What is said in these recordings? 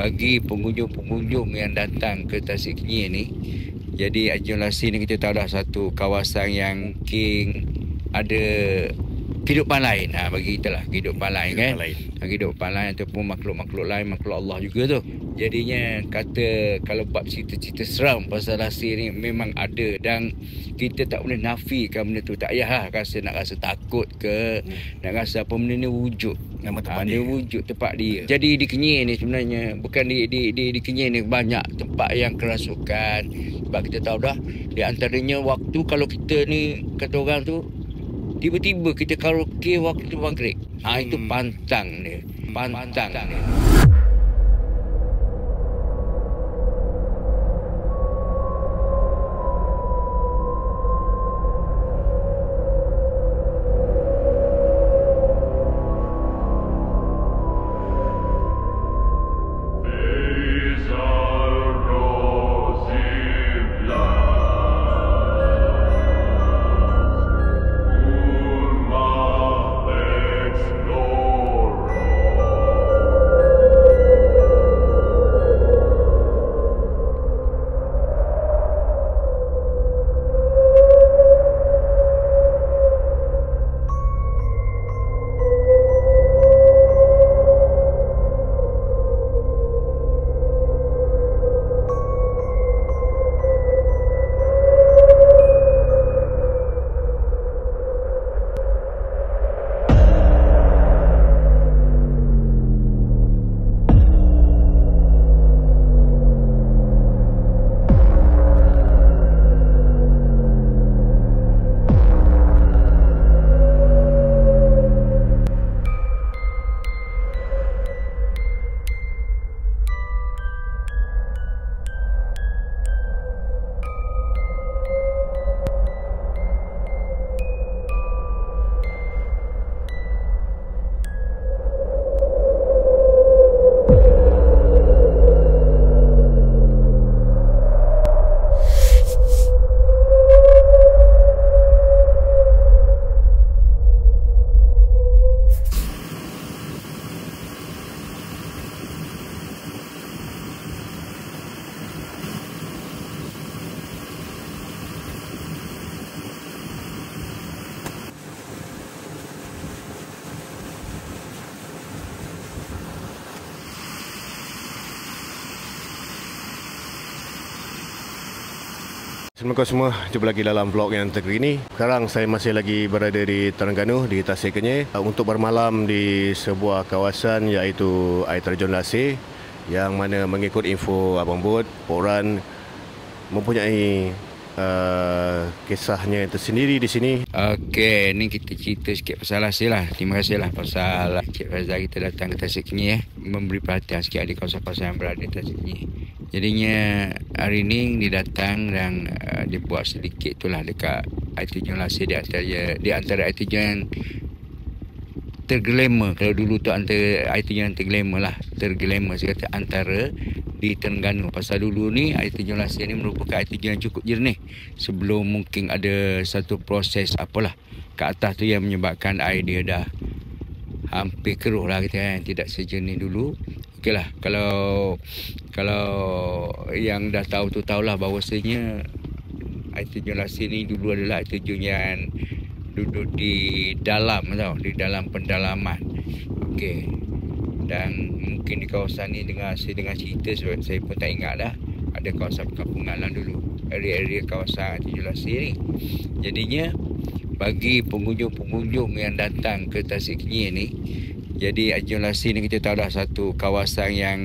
bagi pengunjung-pengunjung yang datang ke Tasik Kenyir ni, jadi Arjun Lasir ni kita tahu dah satu kawasan yang mungkin ada kehidupan lain. Bagi kita lah kehidupan lain kan. Kehidupan lain ataupun makhluk-makhluk lain, makhluk Allah juga tu. Jadinya kata kalau bab cerita-cerita seram pasal Lasir ni memang ada, dan kita tak boleh nafikan benda tu. Tak payah nak rasa takut ke, nak rasa apa, benda ni wujud. Dia wujud tempat dia. Jadi di Kenyir ni sebenarnya bukan di Kenyir ni banyak tempat yang kerasukan. Sebab kita tahu dah di antaranya waktu kalau kita ni kata orang tu tiba-tiba kita karaoke waktu maghrib. Itu pantang dia. Pantang dia. Assalamualaikum semua, jumpa lagi dalam vlog yang terkini. Sekarang saya masih lagi berada di Terengganu, di Tasik Kenyir, untuk bermalam di sebuah kawasan iaitu Air Terjun Lasir, yang mana mengikut info Abang Bud, Poran mempunyai kisahnya tersendiri di sini. Okey, ni kita cerita sikit pasal Lasir lah. Terima kasih lah pasal Cik Faizal kita datang ke Tasik Kenyir, memberi perhatian sikit di kawasan-kawasan yang berada di Tasik Kenyir. Jadinya hari ni dia datang dan dia buat sedikit tu lah dekat Air Terjun Lasir, di antara air terjun yang terglamour. Kalau dulu tu antara air terjun yang terglamour lah, terglamour saya kata antara di Terengganu. Pasal dulu ni Air Terjun Lasir ni merupakan air terjun yang cukup jernih sebelum mungkin ada satu proses apalah ke atas tu yang menyebabkan air dia dah hampir keruh lah kita kan, tidak sejernih dulu. Okey lah, kalau yang dah tahu tu tahulah bahawasanya Air Terjun Lasir ni dulu adalah air terjun yang duduk di dalam pendalaman. Okey. Dan mungkin di kawasan ni saya dengar cerita, sebab saya pun tak ingat dah, ada kawasan perkampungan lah dulu, area-area kawasan Air Terjun Lasir ni. Jadinya bagi pengunjung-pengunjung yang datang ke Tasik Kenyir ni, jadi Air Terjun Lasir ni kita tahu dah satu kawasan yang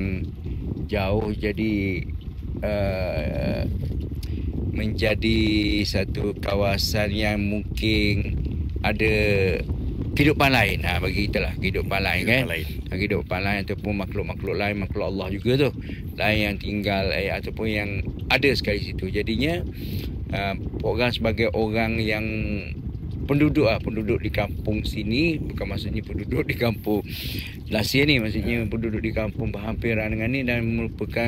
jauh, jadi menjadi satu kawasan yang mungkin ada kehidupan lain. Bagi kita lah kehidupan lain kan. Kehidupan lain ataupun makhluk-makhluk lain, makhluk Allah juga tu, lain yang tinggal ataupun yang ada sekali situ. Jadinya orang sebagai orang yang penduduk di kampung sini, bukan maksudnya penduduk di kampung Lasir ni, maksudnya penduduk di kampung berhampiran dengan ni, dan merupakan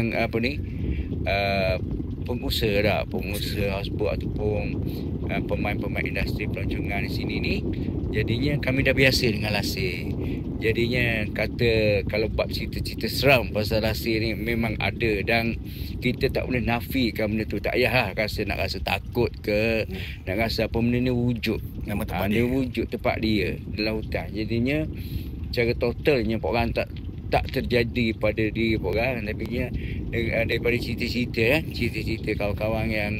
pengusaha houseboat ataupun pemain-pemain industri pelancongan di sini ni. Jadinya kami dah biasa dengan Lasir. Jadinya kata kalau bab cerita-cerita seram pasal lasir ni memang ada, dan kita tak boleh nafikan benda tu. Tak payahlah nak rasa takut ke, nak rasa apa benda ni wujud. Nama tempat dia wujud tempat dia dalam hutan. Jadinya secara totalnya orang tak terjadi pada diri orang, tapi daripada cerita-cerita kawan-kawan yang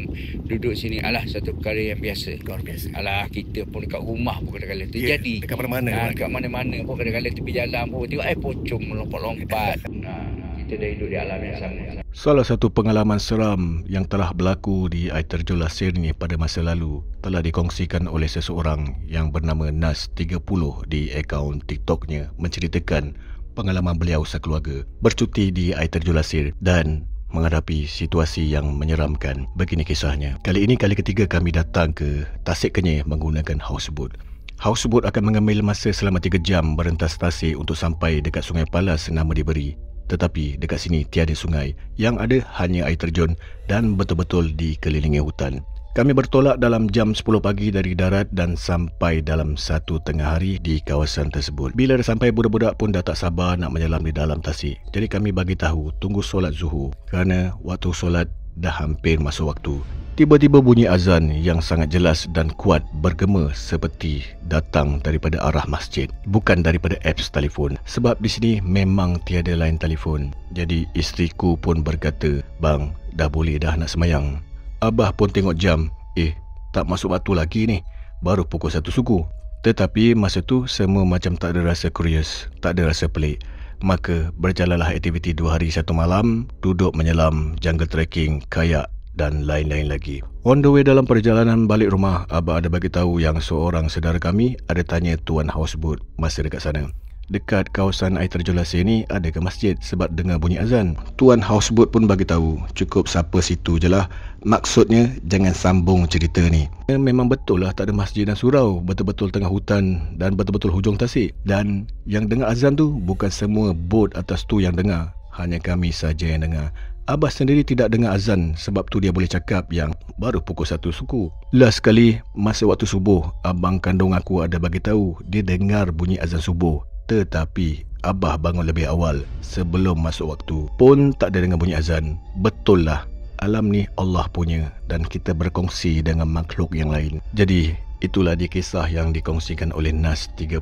duduk sini, alah satu perkara yang biasa. Luar biasa. Alah, kita pun dekat rumah pun kadang-kadang terjadi. Dekat mana-mana. Dekat mana-mana pun kadang-kadang tepi jalan pun tengok pocong melompat-lompat. Kita dah hidup di alam yang sama. Salah satu pengalaman seram yang telah berlaku di air terjun Lasir ni pada masa lalu telah dikongsikan oleh seseorang yang bernama Nas30 di akaun TikToknya, menceritakan pengalaman beliau sekeluarga bercuti di air terjun Lasir dan menghadapi situasi yang menyeramkan. Begini kisahnya. Kali ini kali ketiga kami datang ke Tasik Kenyir menggunakan houseboat. Houseboat akan mengambil masa selama 3 jam berentas tasik untuk sampai dekat Sungai Palas nama diberi. Tetapi dekat sini tiada sungai, yang ada hanya air terjun dan betul-betul dikelilingi hutan. Kami bertolak dalam jam 10 pagi dari darat dan sampai dalam 1 tengah hari di kawasan tersebut. Bila dah sampai, budak-budak pun dah tak sabar nak menyelam di dalam tasik. Jadi kami bagi tahu tunggu solat zuhur kerana waktu solat dah hampir masuk waktu. Tiba-tiba bunyi azan yang sangat jelas dan kuat bergema seperti datang daripada arah masjid, bukan daripada apps telefon. Sebab di sini memang tiada line telefon. Jadi isteriku pun berkata, "Bang, dah boleh dah nak semayang." Abah pun tengok jam, tak masuk waktu lagi ni, baru pukul 1 suku. Tetapi masa tu semua macam tak ada rasa curious, tak ada rasa pelik. Maka berjalanlah aktiviti 2 hari 1 malam, duduk menyelam, jungle trekking, kayak dan lain-lain lagi. On the way dalam perjalanan balik rumah, Abah ada bagi tahu yang seorang saudara kami ada tanya tuan houseboat masa dekat sana, dekat kawasan air terjun Lasir ni ada ke masjid sebab dengar bunyi azan. Tuan houseboat pun bagi tahu cukup siapa situ je lah. Maksudnya jangan sambung cerita ni. Memang betul lah tak ada masjid dan surau, betul-betul tengah hutan dan betul-betul hujung tasik. Dan yang dengar azan tu bukan semua bot atas tu yang dengar, hanya kami saja yang dengar. Abah sendiri tidak dengar azan sebab tu dia boleh cakap yang baru pukul 1 suku. Last sekali masa waktu subuh, abang kandung aku ada bagi tahu dia dengar bunyi azan subuh. Tetapi Abah bangun lebih awal sebelum masuk waktu pun tak ada dengar bunyi azan. Betul lah, alam ni Allah punya dan kita berkongsi dengan makhluk yang lain. Jadi itulah dia kisah yang dikongsikan oleh Nas30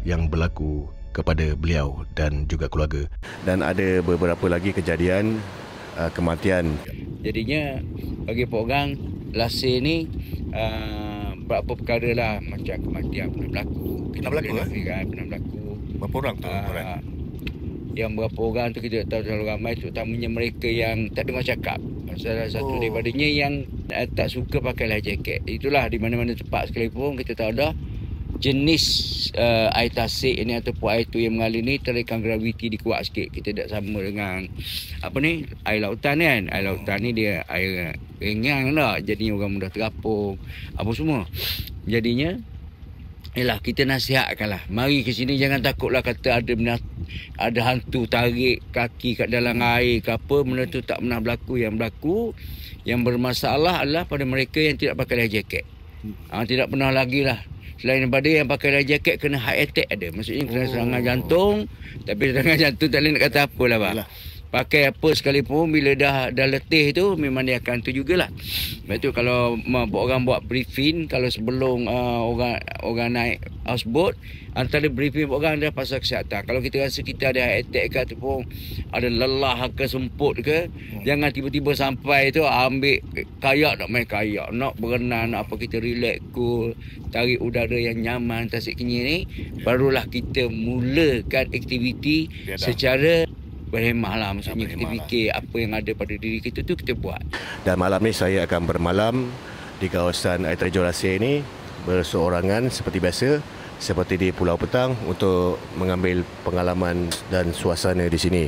yang berlaku kepada beliau dan juga keluarga. Dan ada beberapa lagi kejadian kematian. Jadinya bagi orang Lasir ni berapa perkara lah macam kematian pernah berlaku. Pernah berlaku Pernah berlaku. Berapa orang tu? Yang berapa orang tu kita tak tahu terlalu ramai, terutamanya mereka yang tak dengar cakap. Salah satu daripadanya yang tak suka pakai life jacket. Itulah di mana-mana tempat sekalipun kita tahu dah jenis air tasik ini ataupun air tu yang mengalir ni tarikan graviti dia kuat sikit. Kita tak sama dengan air lautan kan. Air lautan ni dia air ringan lah, jadinya orang mudah terapung apa semua. Jadinya yalah, kita nasihatkanlah, mari ke sini, jangan takutlah kata ada hantu tarik kaki kat dalam air ke apa. Benda tu tak pernah berlaku. Yang berlaku, yang bermasalah adalah pada mereka yang tidak pakai life jacket. Tidak pernah lagi lah. Selain daripada yang pakai life jacket kena heart attack ada. Maksudnya kena serangan jantung. Tapi serangan jantung tak boleh nak kata apa lah bang. Pakai apa sekalipun, bila dah letih tu memang dia akan tu jugalah. Lepas tu kalau orang buat briefing, kalau sebelum orang naik houseboat, antara briefing orang dah pasal kesihatan. Kalau kita rasa kita ada heart attack ke ataupun ada lelah ke semput ke, jangan tiba-tiba sampai tu ambil kayak, nak main kayak, nak berenang, nak apa, kita relax, cool, tarik udara yang nyaman Tasik Kenyir ni, barulah kita mulakan aktiviti secara berhemah lah. Maksudnya kita fikir apa yang ada pada diri kita tu kita buat. Dan malam ni saya akan bermalam di kawasan air terjun Lasir ni berseorangan seperti biasa, seperti di Pulau Petang, untuk mengambil pengalaman dan suasana di sini.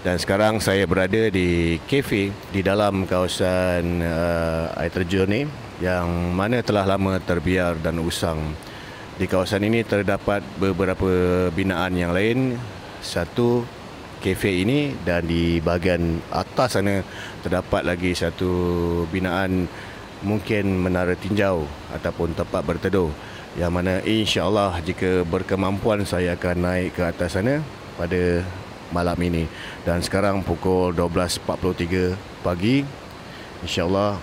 Dan sekarang saya berada di kafe di dalam kawasan air terjun ni, yang mana telah lama terbiar dan usang. Di kawasan ini terdapat beberapa binaan yang lain. Satu kafe ini, dan di bahagian atas sana terdapat lagi satu binaan, mungkin menara tinjau ataupun tempat berteduh. yang mana insya-Allah jika berkemampuan saya akan naik ke atas sana pada malam ini. Dan sekarang pukul 12.43 pagi. Insya-Allah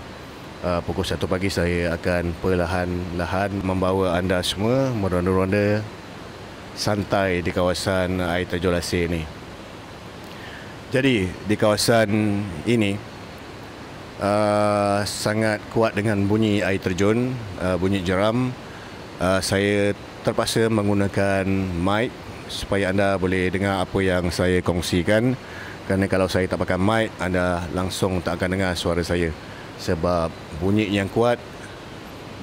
pukul 1 pagi saya akan perlahan-lahan membawa anda semua meronda-ronda santai di kawasan air terjun Lasir ini. Jadi di kawasan ini sangat kuat dengan bunyi air terjun, bunyi jeram. Saya terpaksa menggunakan mic supaya anda boleh dengar apa yang saya kongsikan, kerana kalau saya tak pakai mic, anda langsung tak akan dengar suara saya, sebab bunyi yang kuat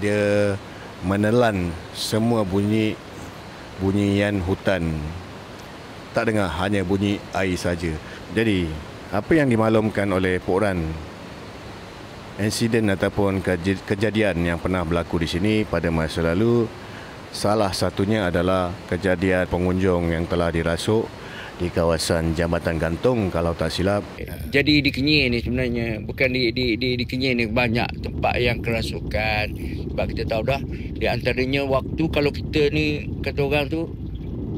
dia menelan semua bunyian hutan. Tak dengar, hanya bunyi air saja. Jadi apa yang dimaklumkan oleh Pok Ran, insiden ataupun kejadian yang pernah berlaku di sini pada masa lalu, salah satunya adalah kejadian pengunjung yang telah dirasuk di kawasan Jambatan Gantung kalau tak silap. Jadi di Kenyir ni sebenarnya, bukan di Kenyir ni banyak tempat yang kerasukan. Sebab kita tahu dah, di antaranya waktu kalau kita ni, kata orang tu,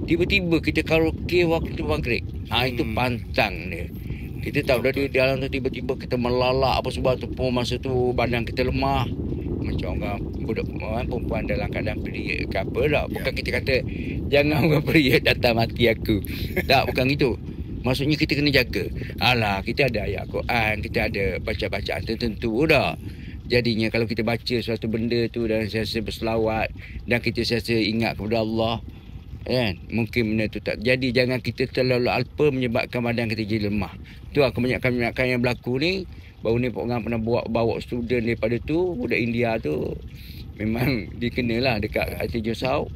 tiba-tiba kita karaoke waktu maghrib. Itu pantang dia. Kita tahu dah di dalam tu tiba-tiba kita melalak apa sebab tu pun masa tu badan kita lemah. Macam orang budak perempuan dalam keadaan period ke apa tak. Bukan kita kata jangan orang period datang mati aku. Tak, bukan itu. Maksudnya kita kena jaga. Alah, kita ada ayat Quran, kita ada baca-bacaan tertentu dah. Jadinya kalau kita baca suatu benda tu dan sentiasa berselawat dan kita sentiasa ingat kepada Allah, kan, mungkin benda tu tak jadi. Jangan kita terlalu alpa menyebabkan badan kita jadi lemah. Tu kebanyakan yang berlaku ni. Baru ni orang pernah bawa student daripada tu, budak India tu memang dikenalah dekat Air Josau.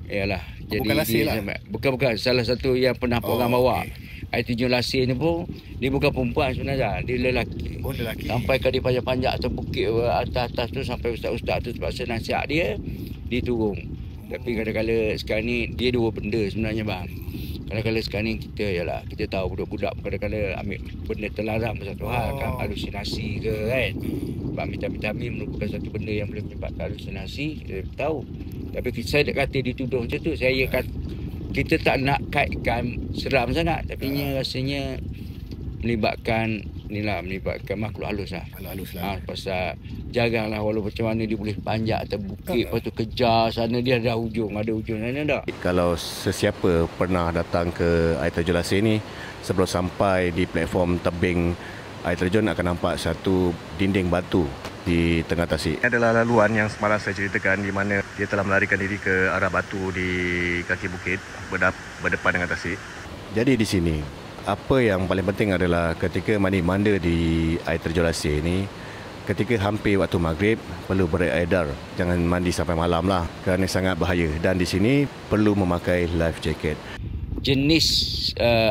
Yalah, jadi bukan Lasir lah. Bukan salah satu yang pernah orang bawa. Air terjun Lasir ni pun dia bukan perempuan sebenarnya, dia lelaki. Lelaki. Sampai ke dia panjat-panjat atas bukit atas tu, sampai ustaz-ustaz tu terpaksa nasihat dia turun. Tapi kadang-kadang sekarang ni dia dua benda sebenarnya bang. Kadang-kadang sekarang ni kita tahu budak-budak kadang-kadang ambil benda terlarang satu hal, kan, halusinasi ke kan. Sebab vitamin merupakan satu benda yang boleh menyebabkan halusinasi, kita tahu. Tapi saya tak kata dituduh macam tu. Saya kata kita tak nak kaitkan seram sangat, tapi rasanya melibatkan makhluk halus lah. Pasal jaranglah walaupun macam mana dia boleh panjat atas bukit, lepas tu kejar sana, dia ada ujung sana dah. Kalau sesiapa pernah datang ke air terjun Lasir ni, sebelum sampai di platform tebing air terjun akan nampak satu dinding batu di tengah tasik. Ini adalah laluan yang semalam saya ceritakan, di mana dia telah melarikan diri ke arah batu di kaki bukit berdepan dengan tasik. Jadi di sini apa yang paling penting adalah ketika mandi-manda di air terjun Lasir ni, ketika hampir waktu maghrib perlu beredar, jangan mandi sampai malam lah kerana sangat bahaya. Dan di sini perlu memakai life jacket. Jenis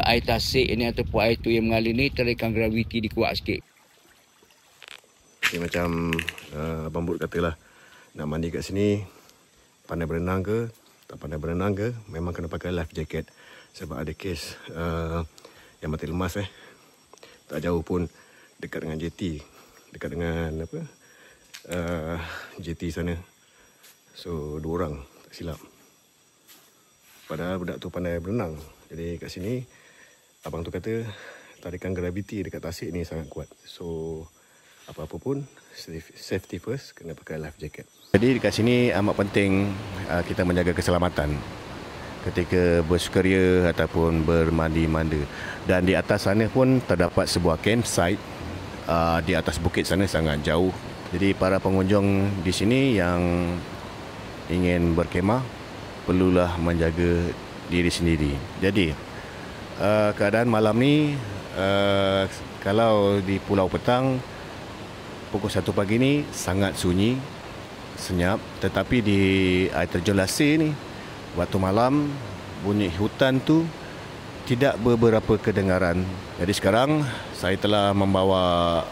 air tasik ini ataupun air tu yang mengalir ni, tarikan graviti dia kuat sikit. Ini macam Abang Bud katalah, nak mandi kat sini, pandai berenang ke tak pandai berenang ke, memang kena pakai life jacket. Sebab ada kes yang mati lemas tak jauh pun dekat dengan JT, dekat dengan JT sana. So 2 orang tak silap, padahal budak tu pandai berenang. Jadi kat sini abang tu kata tarikan graviti dekat tasik ni sangat kuat. So apa-apa pun safety first, kena pakai life jacket. Jadi dekat sini amat penting kita menjaga keselamatan ketika bersukaria ataupun bermandi-manda. Dan di atas sana pun terdapat sebuah campsite di atas bukit sana, sangat jauh. Jadi para pengunjung di sini yang ingin berkemah perlulah menjaga diri sendiri. Jadi keadaan malam ni, kalau di Pulau Petang pukul 1 pagi ni sangat sunyi, senyap. Tetapi di air terjun Lasir ni, waktu malam bunyi hutan tu tidak beberapa kedengaran. Jadi sekarang saya telah membawa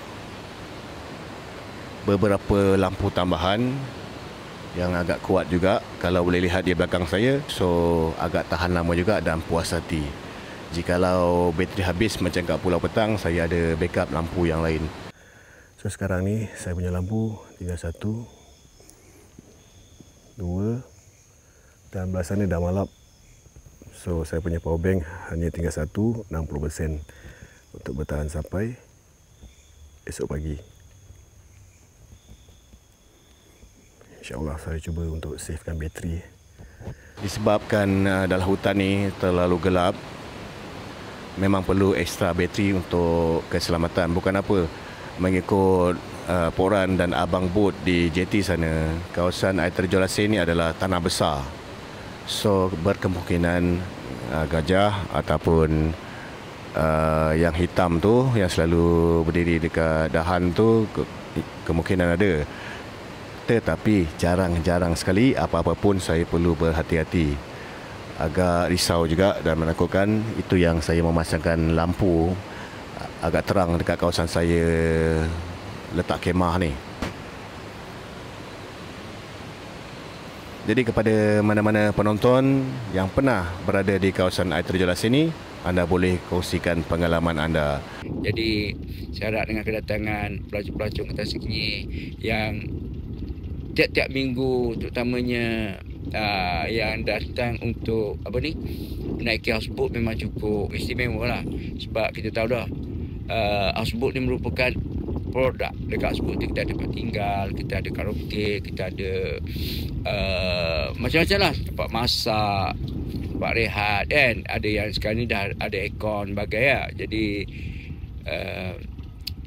beberapa lampu tambahan yang agak kuat juga, kalau boleh lihat di belakang saya. So agak tahan lama juga dan puas hati. Jikalau bateri habis macam kat Pulau Petang, saya ada backup lampu yang lain. So sekarang ni saya punya lampu tinggal 1, 2, 2 dan belah sana dah malap. So saya punya power bank hanya tinggal 60% untuk bertahan sampai esok pagi. InsyaAllah saya cuba untuk savekan bateri. Disebabkan dalam hutan ni terlalu gelap, memang perlu ekstra bateri untuk keselamatan. Bukan apa, mengikut Poran dan Abang Bot di JT sana, kawasan air terjun Lasir ni adalah tanah besar. So berkemungkinan gajah ataupun yang hitam tu yang selalu berdiri dekat dahan tu kemungkinan ada. Tetapi jarang-jarang sekali, apa-apa pun saya perlu berhati-hati. Agak risau juga dan menakutkan. Itu yang saya memasangkan lampu agak terang dekat kawasan saya letak kemah ni. Jadi kepada mana-mana penonton yang pernah berada di kawasan air terjun Lasir ni, anda boleh kongsikan pengalaman anda. Jadi saya harap dengan kedatangan pelancong-pelancong ke Tasik Kenyir yang tiap-tiap minggu, terutamanya yang datang untuk menaiki houseboat, memang cukup istimewa lah. Sebab kita tahu dah, houseboat ni merupakan produk. Dekat houseboat tu kita ada tempat tinggal, kita ada karaoke, kita ada macam-macam lah, tempat masak, tempat rehat kan. Ada yang sekarang ni dah ada aircon bagai lah. Jadi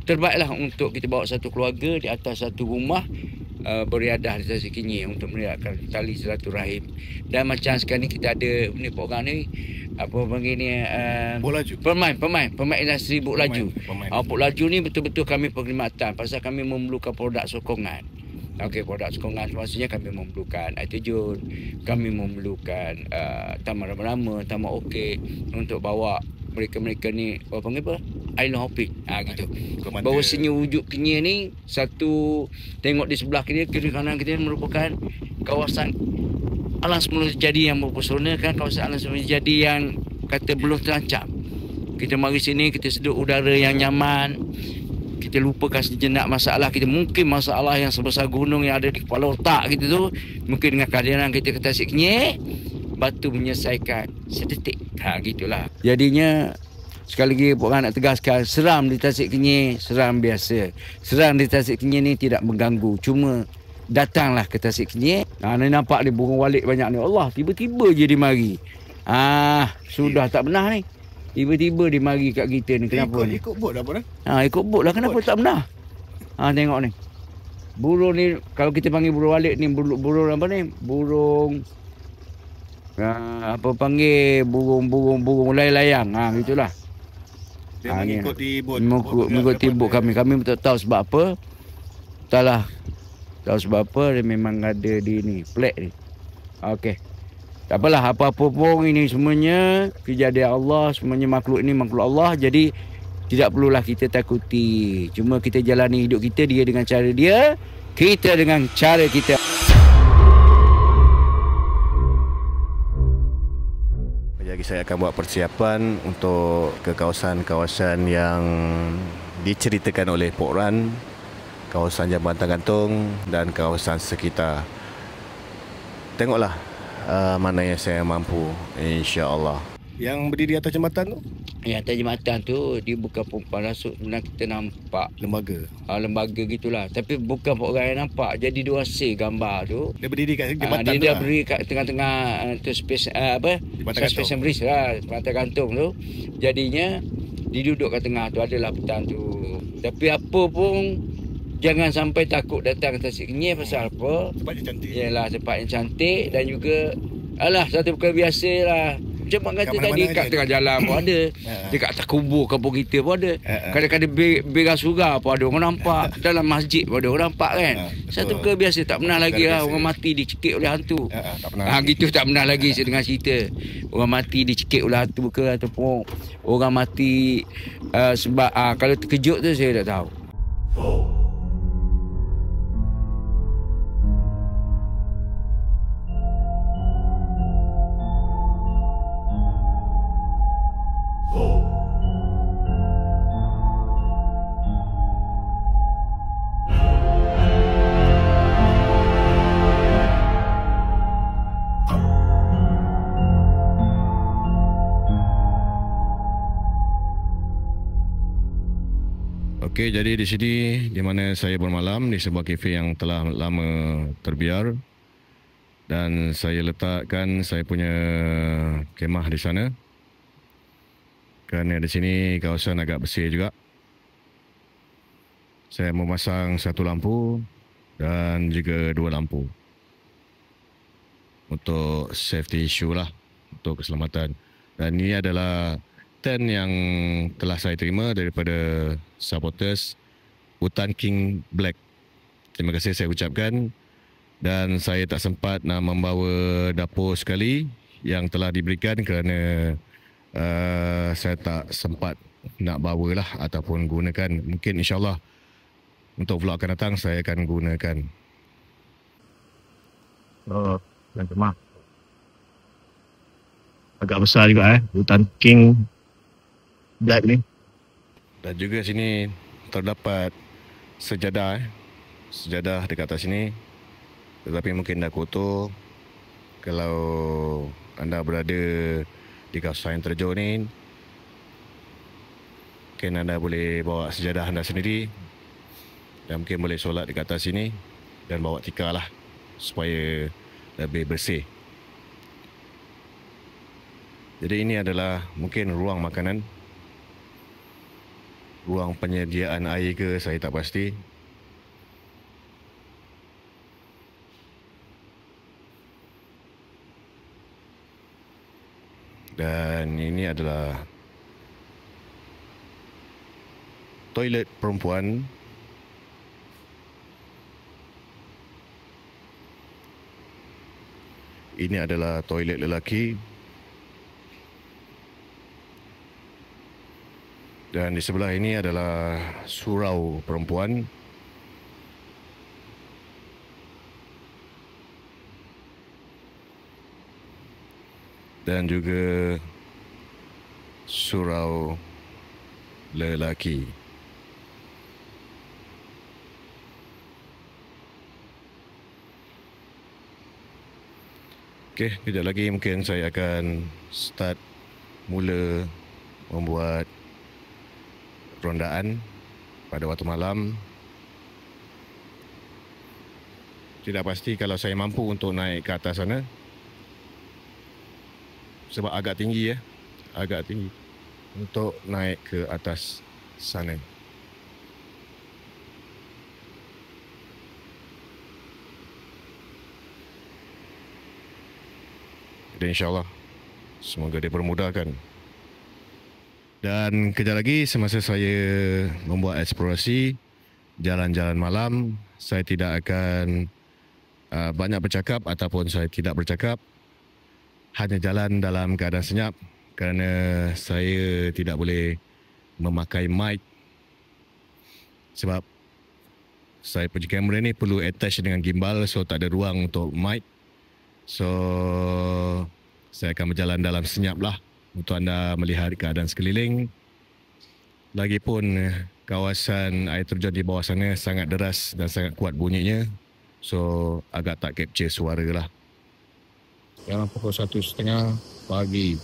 terbaiklah untuk kita bawa satu keluarga di atas satu rumah, beriadah di Tasik Kenyir untuk meriakkan tali silaturahim. Dan macam sekarang ni kita ada ni program ni, apa panggil ni, pemain industri bot laju. Bot laju ni betul-betul kami perkhidmatan, pasal kami memerlukan produk sokongan. Okey, produk sokongan maksudnya kami memerlukan air terjun, kami memerlukan taman rama-rama, taman okey untuk bawa mereka-mereka ni island hopping gitu. Bahawasanya wujud Kenyir ni satu, tengok di sebelah kiri kanan kita merupakan kawasan alam semula jadi yang berpesona kan, kawasan alam semula jadi yang kata belum terancam. Kita mari sini, kita sedut udara yang nyaman, kita lupakan sejenak masalah kita. Mungkin masalah yang sebesar gunung yang ada di kepala otak kita tu, mungkin dengan kehadiran kita ke Tasik Kenyir, batu menyelesaikan sedetik. Gitulah. Jadinya sekali lagi Puan nak tegaskan, seram di Tasik Kenyir seram biasa. Seram di Tasik Kenyir ni tidak mengganggu. Cuma datanglah ke Tasik Kenyir. Ni nampak ni burung walik banyak ni. Allah, tiba-tiba je dia mari. Sudah tak pernah ni. Tiba-tiba dia mari kat kita ni. Kenapa ni? Ikut bot dah pun. Ikut bot lah. Kenapa tak pernah? Tengok ni. Burung ni, kalau kita panggil burung walik ni, burung apa ni? Burung burung layang-layang. Gitulah. Dia mengikuti bot. Mengikuti bot kami. Kami tak tahu sebab apa. Tahu sebab apa. Dia memang ada di ni, flag ni. Okey. Tak apalah, apa-apa pun ini semuanya kejadian Allah, semuanya makhluk ini makhluk Allah. Jadi tidak perlulah kita takuti. Cuma kita jalani hidup kita, dia dengan cara dia, kita dengan cara kita. Jadi saya akan buat persiapan untuk ke kawasan-kawasan yang diceritakan oleh Pok Ran, kawasan Jambatan Gantung dan kawasan sekitar. Tengoklah mana yang saya mampu, insya-Allah. Yang berdiri atas jambatan tu? Yang atas jambatan tu dia bukan perempuan rasuk, sebenarnya kita nampak lembaga. Lembaga gitulah. Tapi bukan orang yang nampak. Jadi dia hasil gambar tu. Dia berdiri kat jambatan tu. Dia berdiri kat tengah-tengah tu space space bridge lah, Jambatan Gantung tu. Jadinya dia duduk kat tengah tu, adalah petang tu. Tapi apa pun jangan sampai takut datang ke Tasik Kenyir. Pasal apa? Tempat yang cantik. Yalah, tempat yang cantik dan juga satu perkara biasa lah. Macam mak kata tadi, kat tengah jalan pun ada. Dekat atas kubur kampung kita pun ada. Kadang-kadang beras surau pun ada orang nampak. Dalam masjid pun ada orang nampak kan. Satu perkara biasa. Tak pernah lagi lah orang mati dicekik oleh hantu. Tak pernah. Gitu tak pernah lagi saya dengar cerita. Orang mati dicekik oleh hantu ke, ataupun orang mati sebab kalau terkejut tu saya tak tahu. Okey, jadi di sini di mana saya bermalam di sebuah kafe yang telah lama terbiar dan saya letakkan saya punya kemah di sana. Kerana di sini kawasan agak bersih juga. Saya memasang satu lampu dan juga dua lampu untuk safety issue lah, untuk keselamatan. Dan ini adalah tent yang telah saya terima daripada supporters Hutan King Black. Terima kasih saya ucapkan, dan saya tak sempat nak membawa dapur sekali yang telah diberikan kerana saya tak sempat nak bawa lah ataupun gunakan. Mungkin insyaAllah untuk vlog akan datang saya akan gunakan. Oh, dan kemah. Agak besar juga Hutan King Black ni. Dan juga sini terdapat sejadah sejadah dekat atas sini, tetapi mungkin dah kotor. Kalau anda berada di kawasan yang terjauh ni, mungkin anda boleh bawa sejadah anda sendiri dan mungkin boleh solat dekat atas sini dan bawa tikar lah supaya lebih bersih. Jadi ini adalah mungkin ruang makanan, ruang penyediaan air ke saya tak pasti. Dan ini adalah toilet perempuan. Ini adalah toilet lelaki. Dan di sebelah ini adalah surau perempuan. Dan juga surau lelaki. Okey, kejap lagi mungkin saya akan start mula membuat rondaan pada waktu malam. Tidak pasti kalau saya mampu untuk naik ke atas sana, sebab agak tinggi agak tinggi untuk naik ke atas sana. Dan insyaAllah semoga dipermudahkan. Dan kejap lagi semasa saya membuat eksplorasi jalan-jalan malam, saya tidak akan banyak bercakap ataupun saya tidak bercakap. Hanya jalan dalam keadaan senyap kerana saya tidak boleh memakai mic sebab saya punya kamera ni perlu attach dengan gimbal, so tak ada ruang untuk mic. So saya akan berjalan dalam senyap lah untuk anda melihat keadaan sekeliling. Lagipun kawasan air terjun di bawah sana sangat deras dan sangat kuat bunyinya, so agak tak capture suara lah. Sekarang pukul 1:30 pagi.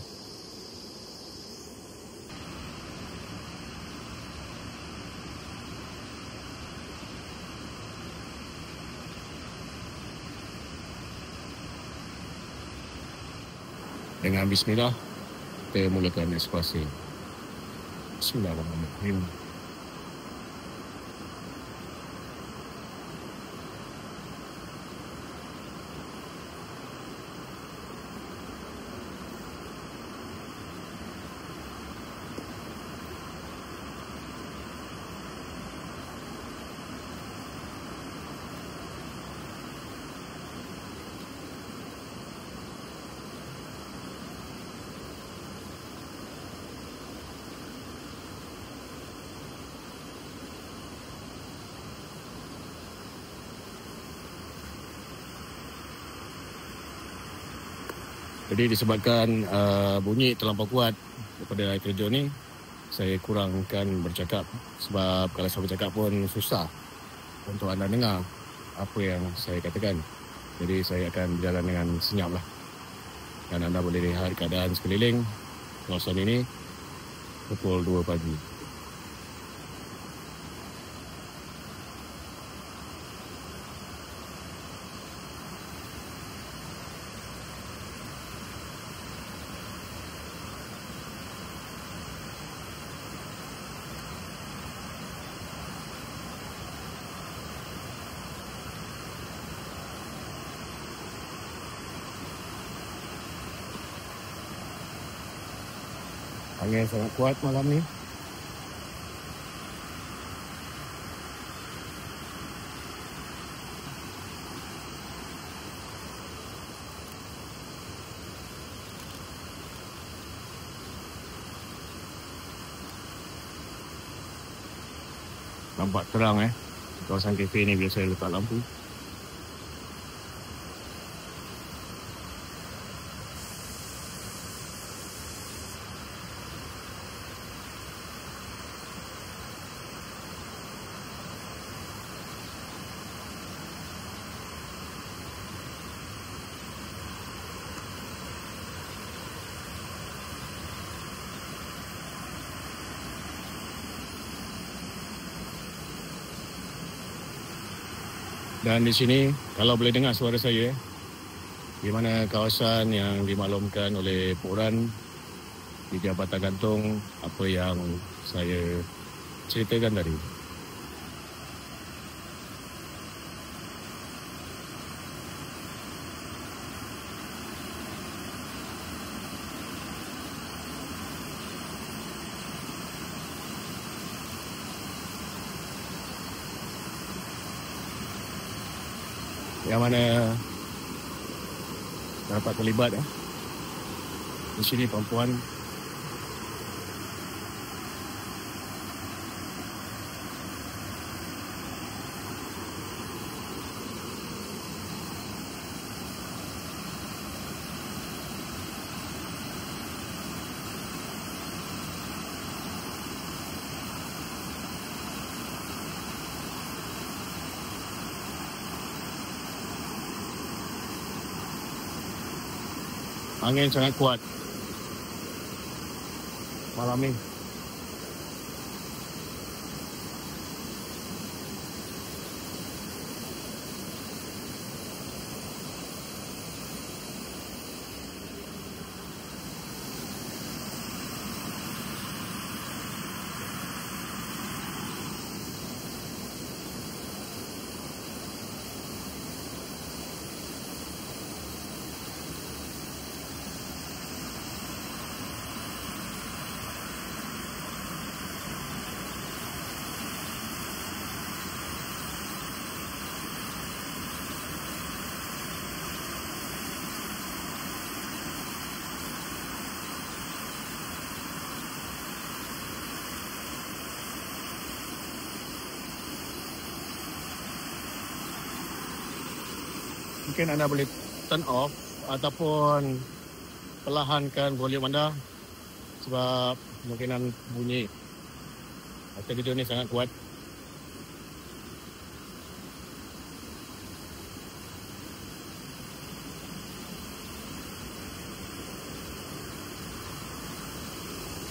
Dengan bismillah, kita mulakan eksplorasi. Bismillahirrahmanirrahim. Jadi disebabkan bunyi terlampau kuat daripada air terjun ni, saya kurangkan bercakap. Sebab kalau saya bercakap pun susah untuk anda dengar apa yang saya katakan. Jadi saya akan berjalan dengan senyap lah. Dan anda boleh lihat keadaan sekeliling kawasan ini pukul 2 pagi. Angin sangat kuat malam ni. Nampak terang kawasan kafe ni biasa letak lampu. Dan di sini, kalau boleh dengar suara saya, di mana kawasan yang dimaklumkan oleh Pok Ran di Jabatan Gantung, apa yang saya ceritakan tadi. Yang mana dapat terlibat di sini perempuan angin sangat kuat malam ni. Mungkin anda boleh turn off ataupun perlahankan volume anda sebab kemungkinan bunyi video ni sangat kuat.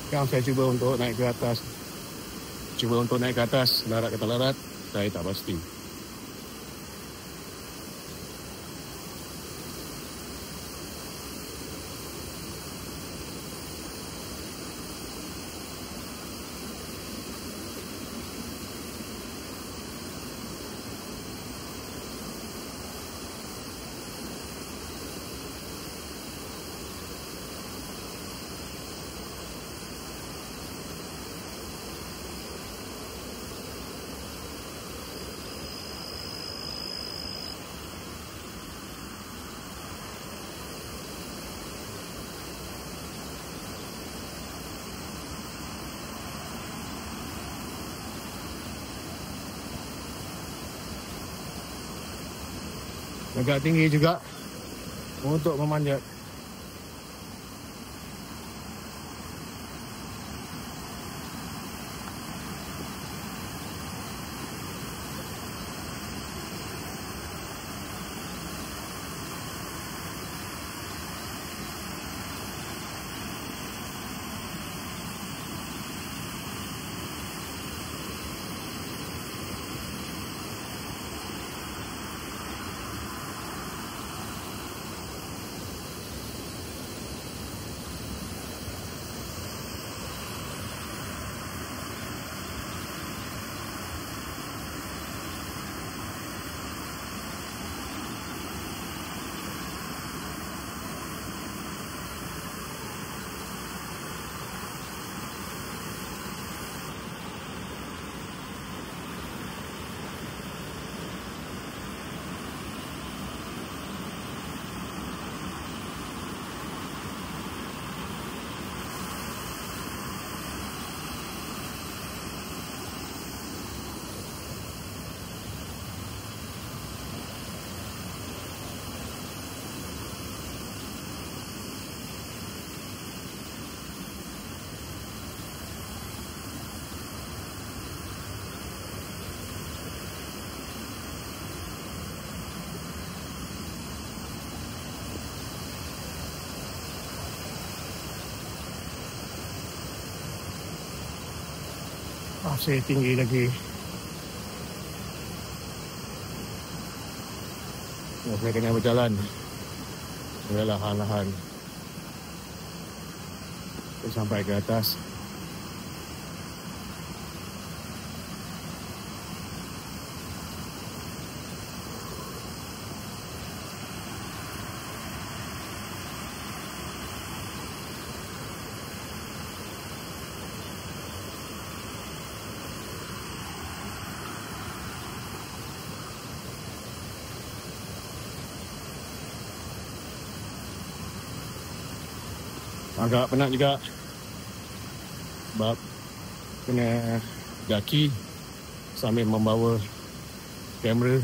Sekarang saya cuba untuk naik ke atas. Larat kata larat, saya tak pasti. Agak tinggi juga untuk memanjat. Masih tinggi lagi. Saya kena berjalan perlahan-lahan sampai ke atas. Agak penat juga sebab kena daki sambil membawa kamera.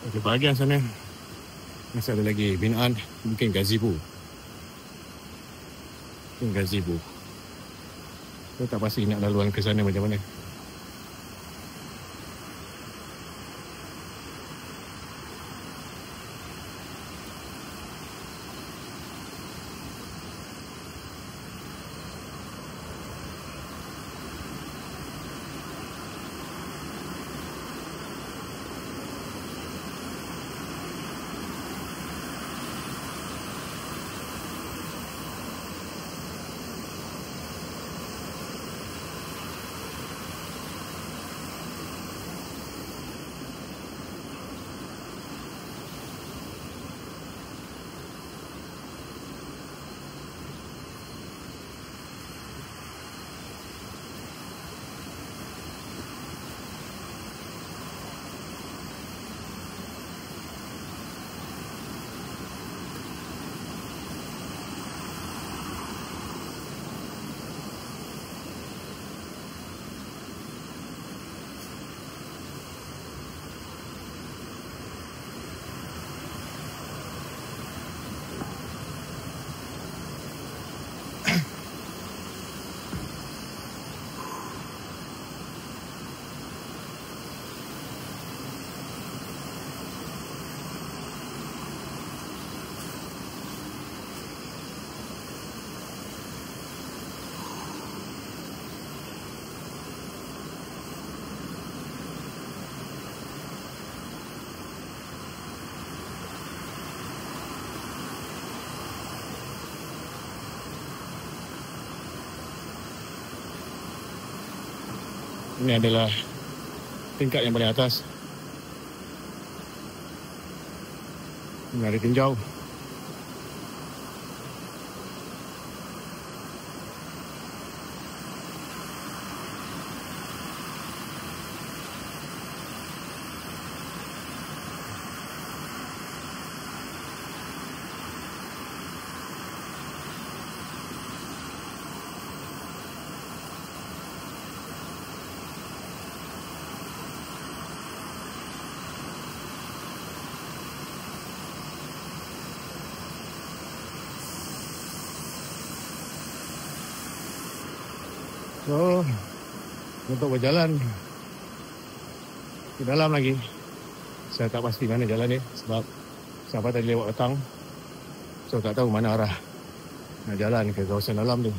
Di bahagian sana masih ada lagi binaan, mungkin gazebo. Saya tak pasti nak laluan ke sana macam mana. Ini adalah tingkat yang paling atas. Ini ada tinjau. So, untuk berjalan ke dalam lagi, saya tak pasti mana jalan ni sebab sampai tadi lewat petang. So, tak tahu mana arah nak jalan ke kawasan dalam tu.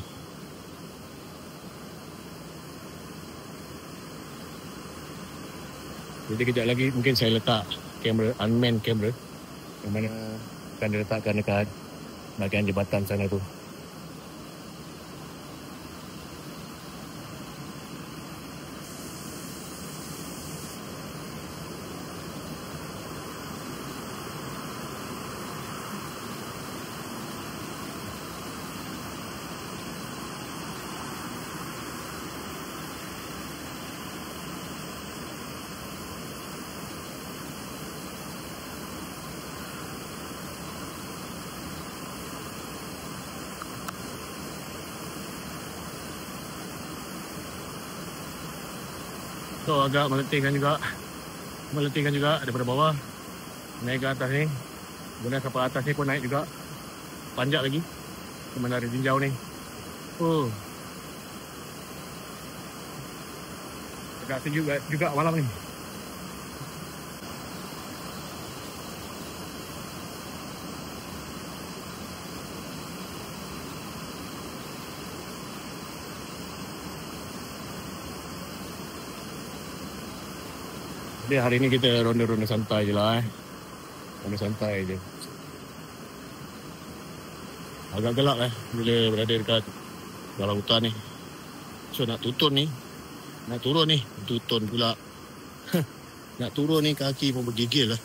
Jadi kejap lagi mungkin saya letak kamera, unmanned kamera yang mana akan diletakkan dekat bahagian jembatan sana tu. So agak meletihkan juga daripada bawah naik ke atas ni. Kemudian sampai atas ni pun naik juga, panjat lagi ke menara tinjau ni. Agak sejuk juga malam ni. Jadi hari ni kita ronda-ronda santai je lah. Ronda santai je. Agak gelap bila berada dekat dalam hutan ni. So nak turun ni, tutun pula. Nak turun ni kaki pun bergigil lah.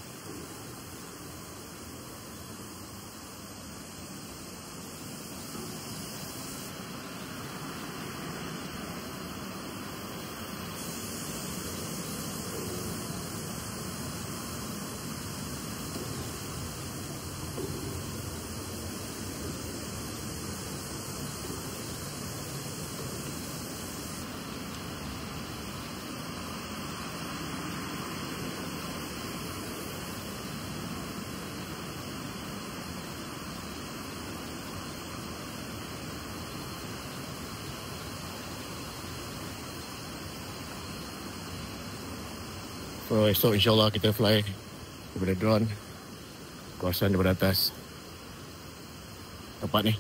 So esok insyaAllah kita fly daripada drone kawasan daripada atas tempat ni.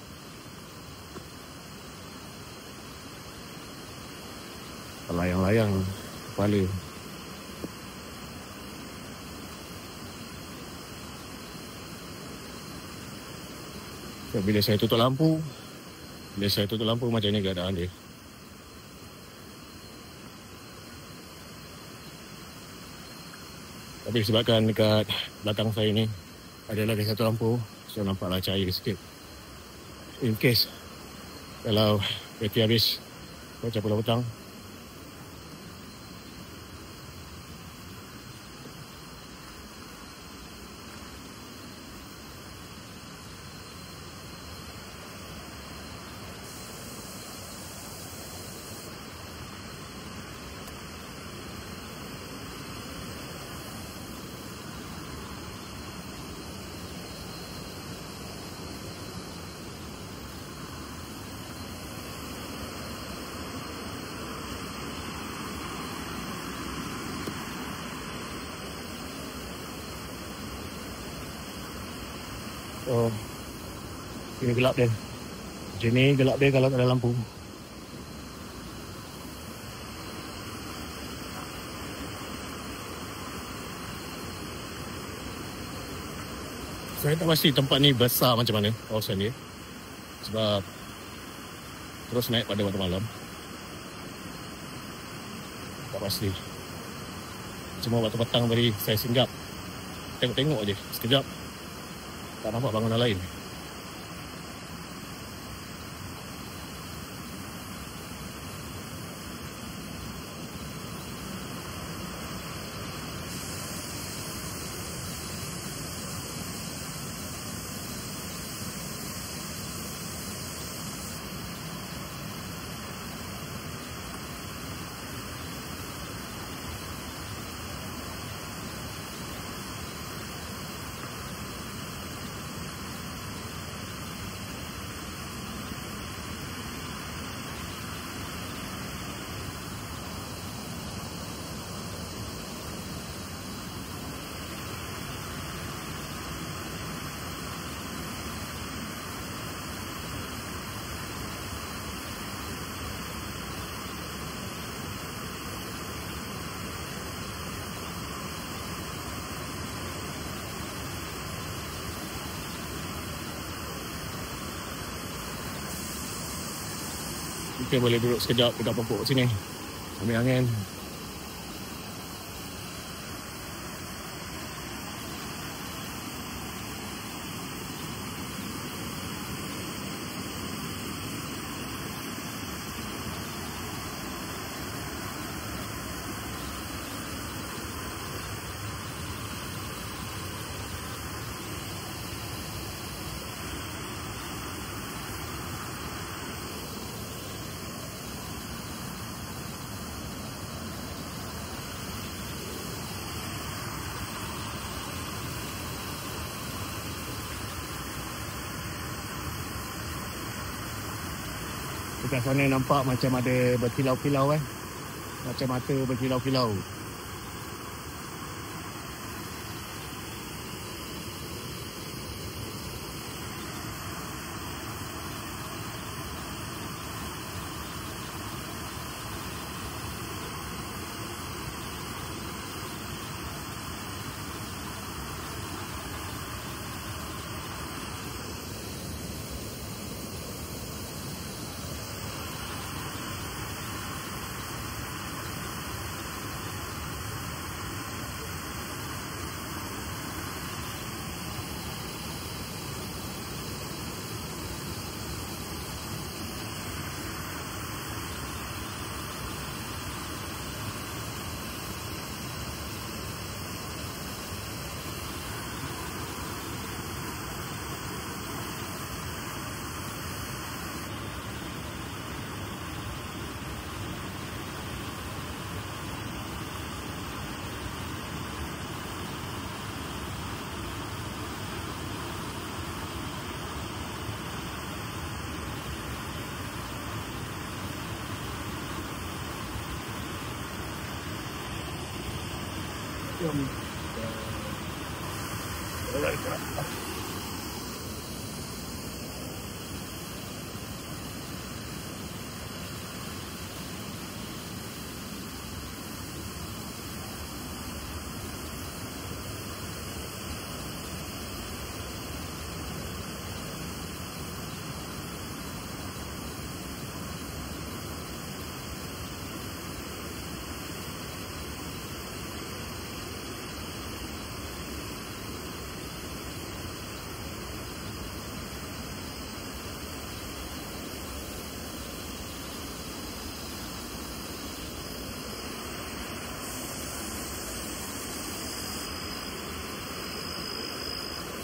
Layang-layang kepala. So, bila saya tutup lampu macam ni keadaan dia. Tapi sebabkan dekat belakang saya ni ada lagi satu lampu, so nampaklah cahaya sikit. In case kalau bateri habis macam pulang petang. So, ini gelap dia. Macam ni gelap dia kalau tak ada lampu. Saya tak pasti tempat ni besar macam mana kawasan dia. Sebab terus naik pada waktu malam. tak pasti. Cuma waktu petang tadi saya singgap, tengok-tengok aje sekejap, tak nampak bangunan lain. Mungkin boleh duduk sekejap dekat pokok sini, ambil angin. Dekat sana nampak macam ada berkilau-kilau macam mata berkilau-kilau.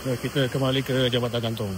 Kita kembali ke Jabatan Gantung.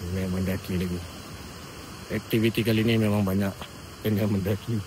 Kena mendaki lagi. Aktiviti kali ni memang banyak kena mendaki.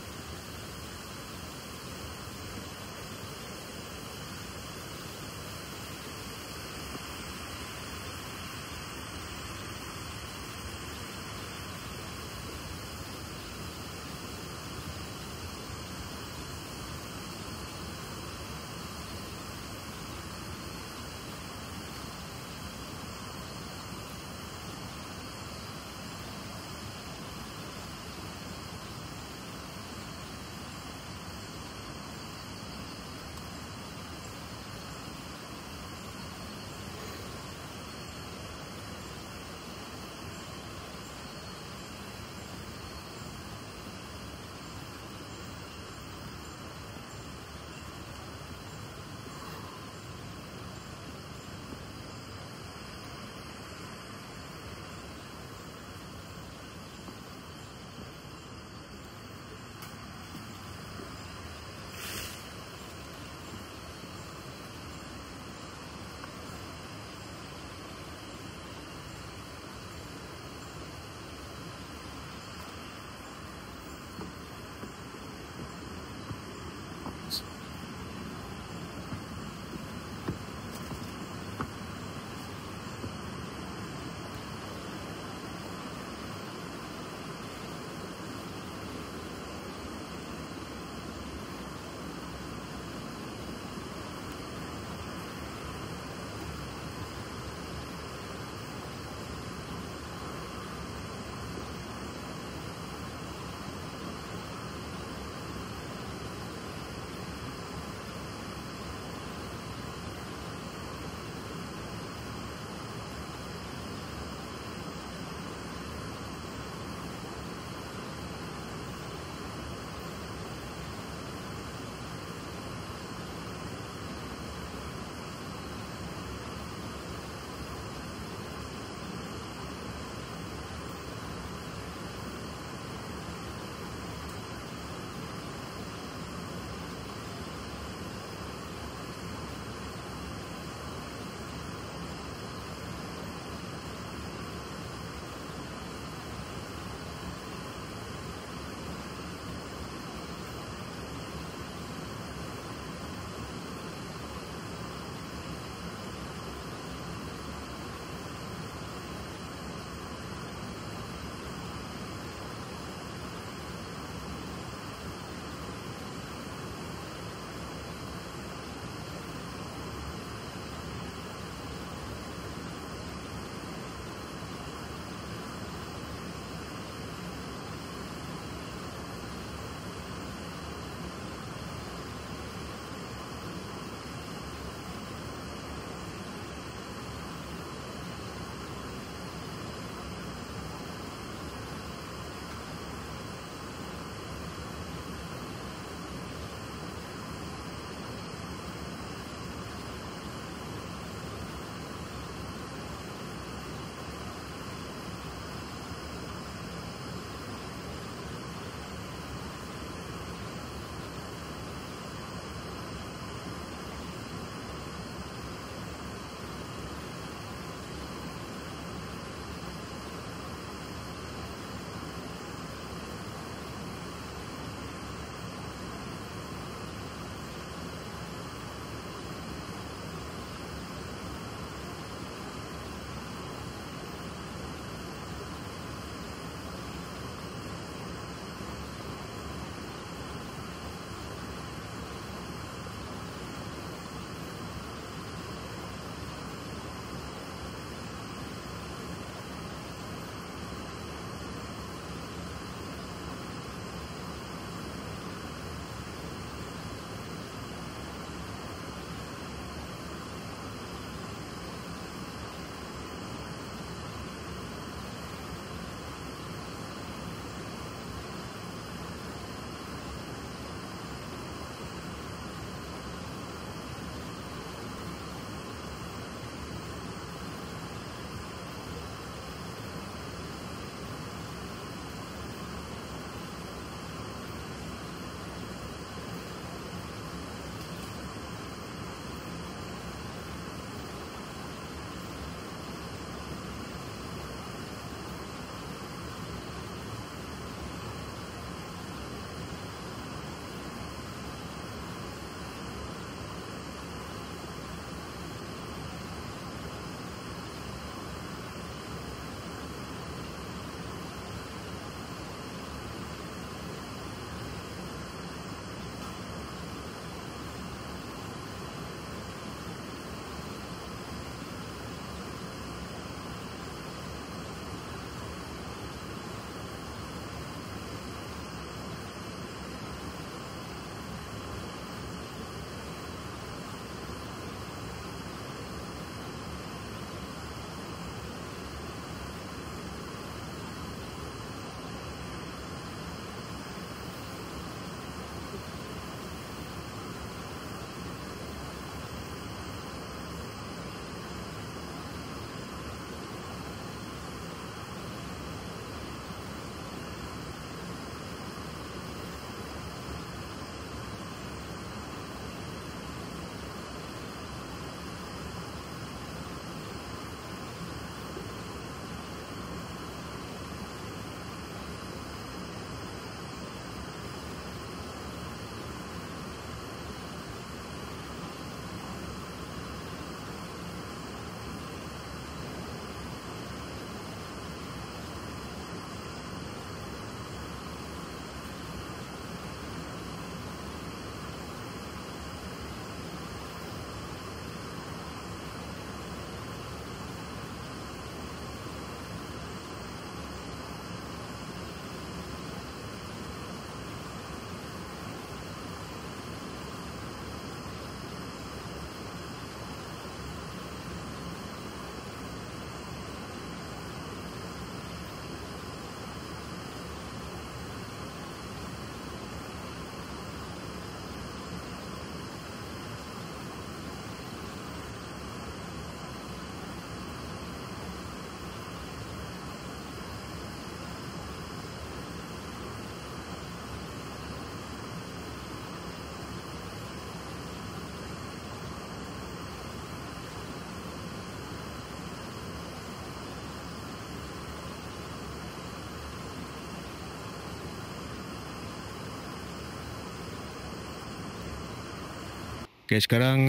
Okay, sekarang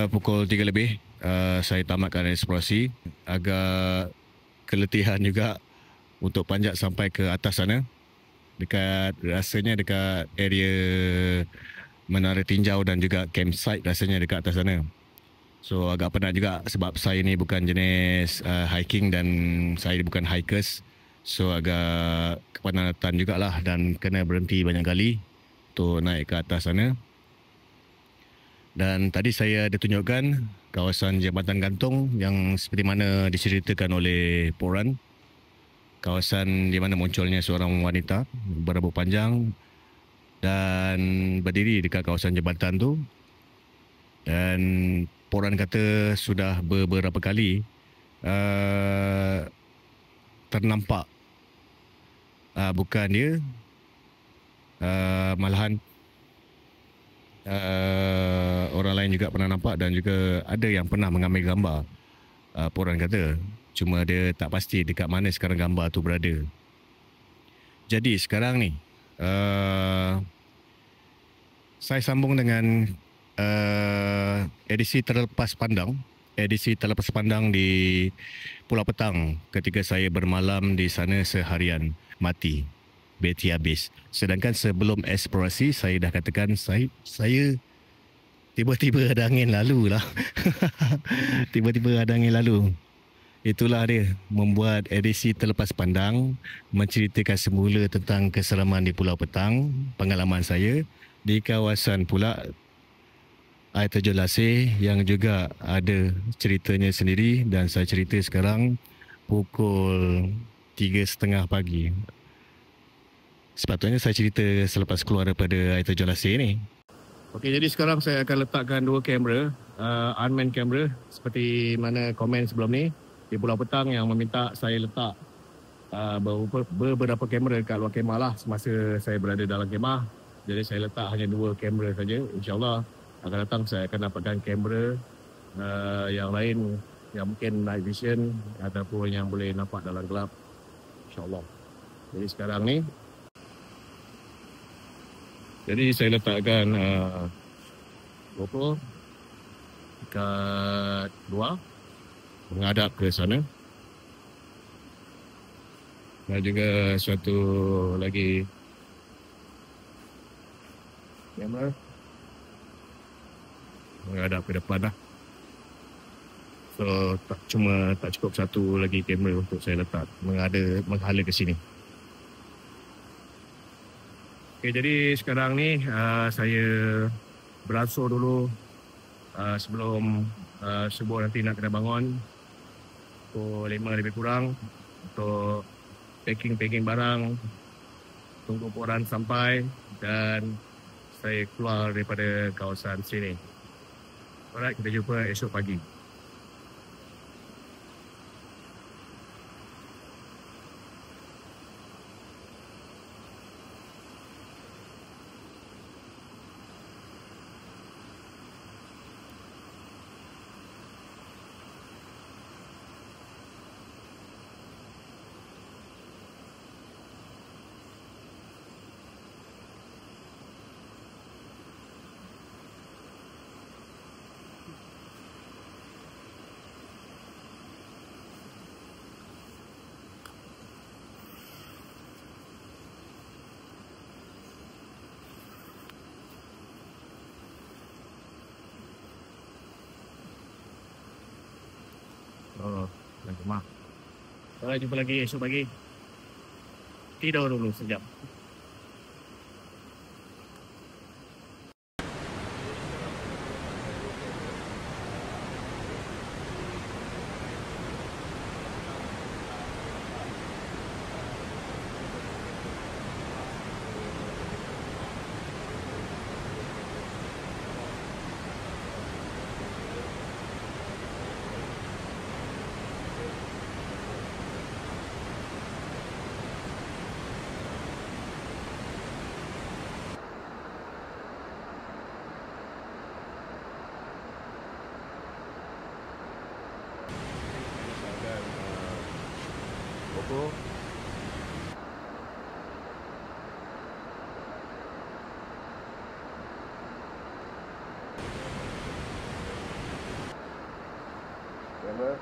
pukul 3 lebih. Saya tamatkan eksplorasi. Agak keletihan juga untuk panjat sampai ke atas sana. Rasanya dekat area Menara Tinjau dan juga campsite rasanya dekat atas sana. So agak penat juga sebab saya ni bukan jenis hiking dan saya bukan hikers. So agak kepenatan jugalah dan kena berhenti banyak kali untuk naik ke atas sana. Dan tadi saya ada tunjukkan kawasan Jambatan Gantung yang seperti mana diceritakan oleh Poran. Kawasan di mana munculnya seorang wanita berambut panjang dan berdiri dekat kawasan jambatan tu. Dan Poran kata sudah beberapa kali ternampak bukan dia, malahan orang lain juga pernah nampak dan juga ada yang pernah mengambil gambar. Poran kata cuma dia tak pasti dekat mana sekarang gambar tu berada. Jadi sekarang ni saya sambung dengan edisi terlepas pandang di Pulau Petang ketika saya bermalam di sana seharian, mati, bateri habis. Sedangkan sebelum eksplorasi saya dah katakan saya tiba-tiba ada angin lalu lah. Tiba-tiba ada angin lalu. Itulah dia membuat edisi terlepas pandang, menceritakan semula tentang keseraman di Pulau Petang, pengalaman saya di kawasan pula air terjun Lasir yang juga ada ceritanya sendiri dan saya cerita sekarang pukul 3.30 pagi. Sepatutnya saya cerita selepas keluar daripada air terjun Lasir ni. Okey, jadi sekarang saya akan letakkan dua kamera, unmanned kamera seperti mana komen sebelum ni di Pulau Petang yang meminta saya letak beberapa kamera dekat luar kemah lah semasa saya berada dalam kemah. Jadi saya letak hanya dua kamera saja. InsyaAllah akan datang saya akan dapatkan kamera yang lain yang mungkin night vision ataupun yang boleh nampak dalam gelap, InsyaAllah. Jadi sekarang ni saya letakkan GoPro dekat luar menghadap ke sana. Dan juga suatu lagi kamera menghadap ke depan lah. So tak cukup satu lagi kamera untuk saya letak menghala ke sini. Okay, jadi sekarang ni saya beransur dulu sebelum subuh nanti nak kena bangun pukul 5 lebih kurang untuk packing barang, tunggu Poran sampai dan saya keluar daripada kawasan sini. Alright, kita jumpa esok pagi. Maaf. Jumpa lagi esok pagi. Tidur dulu sekejap. GoPro. Kamera.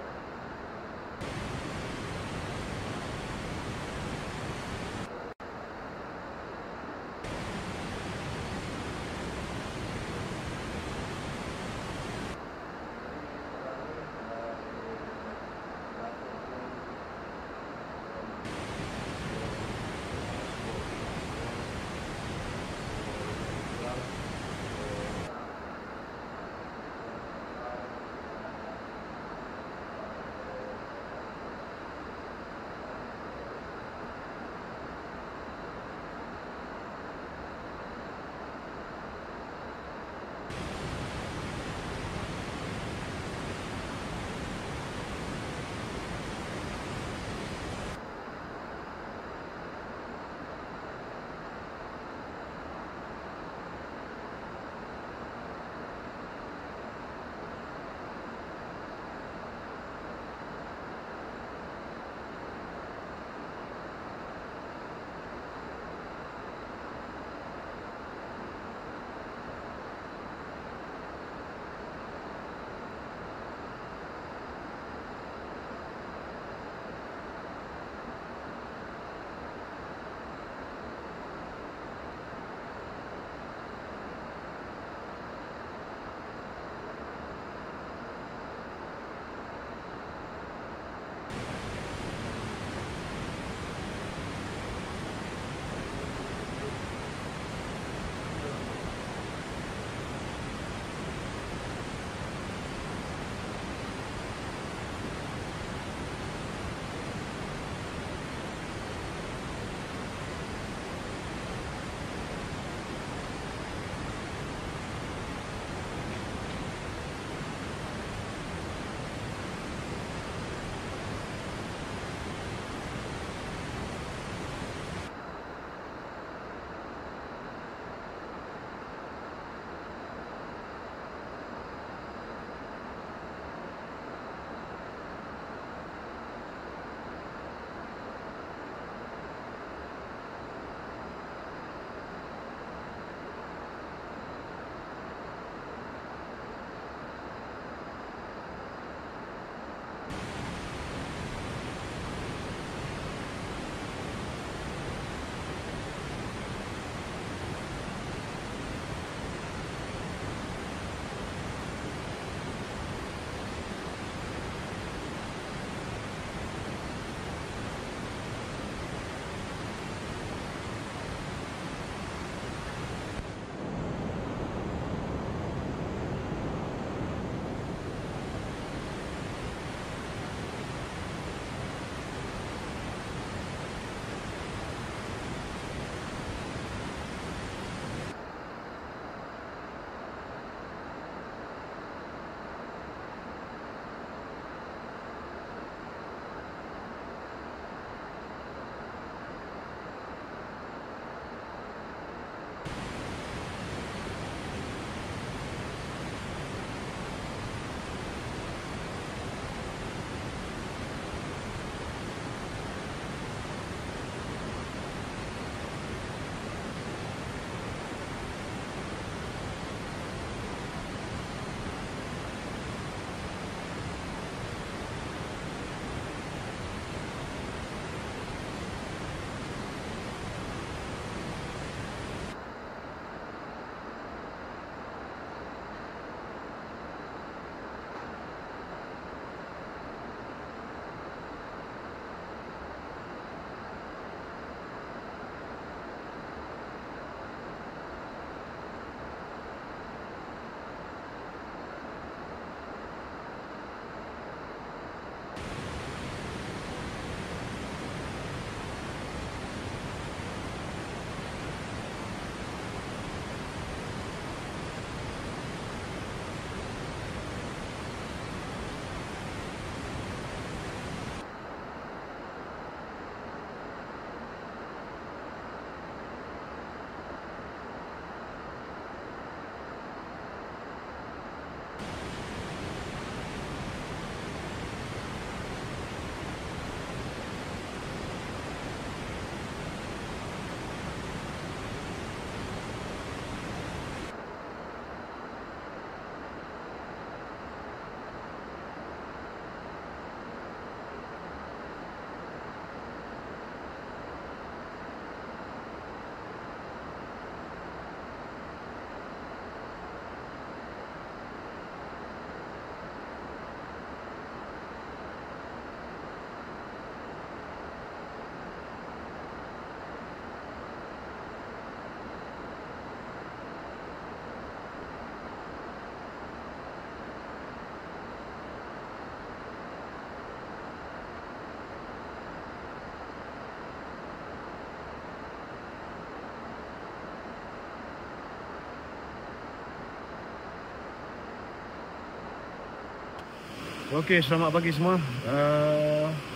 Okey, selamat pagi semua.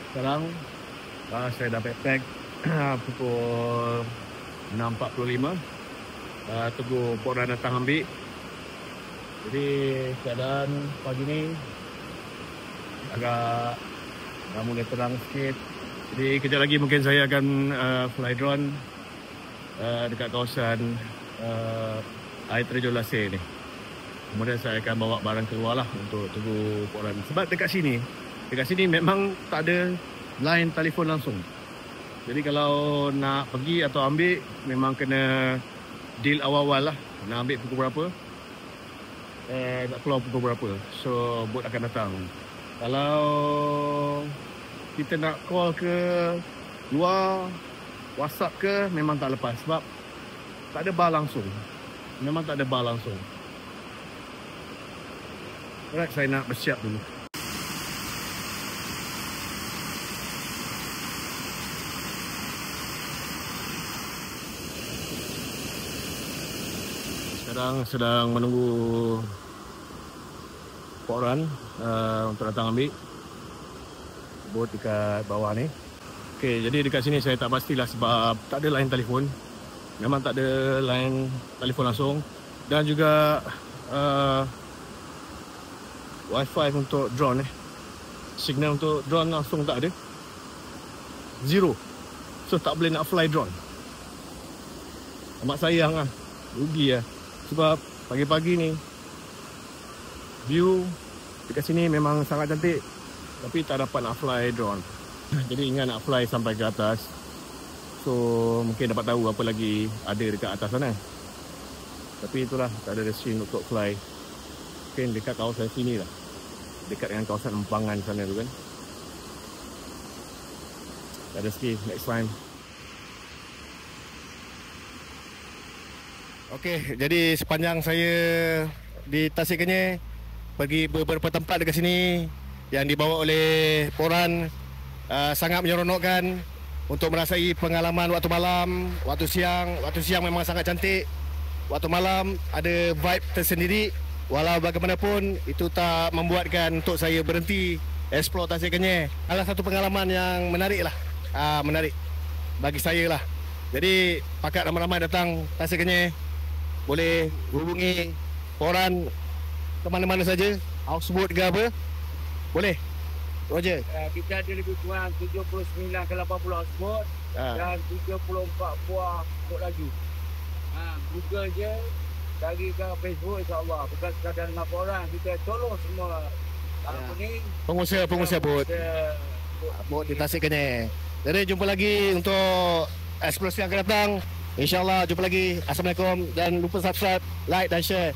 Sekarang saya dah backpack pukul 6.45. Tunggu Port Run datang ambil. Jadi keadaan pagi ni agak dah mula terang sikit. Jadi kejap lagi mungkin saya akan fly drone dekat kawasan air terjun Lasir ni. Kemudian saya akan bawa barang keluar lah untuk tunggu Port Run. Sebab dekat sini memang tak ada line telefon langsung. Jadi kalau nak pergi atau ambil, memang kena deal awal-awal lah. Nak ambil pukul berapa, nak keluar pukul berapa. So, bot akan datang. Kalau kita nak call ke luar, WhatsApp ke, memang tak lepas. Sebab tak ada bar langsung. Memang tak ada bar langsung. Alright, saya nak bersiap dulu. Sekarang sedang menunggu Port Run untuk datang ambil bot dekat bawah ni. Okey, jadi dekat sini saya tak pastilah sebab tak ada line telefon. Memang tak ada line telefon langsung. Dan juga Wi-Fi untuk drone signal untuk drone langsung tak ada. Zero. So tak boleh nak fly drone. Amat sayang lah. Rugi lah. Sebab pagi-pagi ni view dekat sini memang sangat cantik, tapi tak dapat nak fly drone. Jadi ingat nak fly sampai ke atas. So mungkin dapat tahu apa lagi ada dekat atas sana. Tapi itulah, tak ada mesin untuk fly. Mungkin dekat kawasan sini lah, dekat dengan kawasan Empangan sana tu kan. Tak ada ski, next time. Okey, jadi sepanjang saya di Tasik Kenyir pergi beberapa tempat dekat sini yang dibawa oleh Port Run, sangat menyeronokkan untuk merasai pengalaman waktu malam, waktu siang. Waktu siang memang sangat cantik. Waktu malam ada vibe tersendiri. Walau bagaimanapun itu tak membuatkan untuk saya berhenti explore Tasik Kenyir. Adalah satu pengalaman yang menarik lah. Menarik bagi saya lah. Jadi pakat ramai-ramai datang Tasik Kenyir, boleh hubungi Port Run ke mana-mana saja, houseboat ke apa, boleh. Roger. Kita ada lebih kurang 79 ke 80 houseboat dan 34 buah bot laju. Google je, cari ke Facebook, insyaAllah. Bukan sekadar dengan orang, kita tolong semua pengusaha bot di Tasik Kenyir. Jadi jumpa lagi untuk eksplorasi yang akan datang. InsyaAllah jumpa lagi. Assalamualaikum. Dan lupa subscribe, like dan share.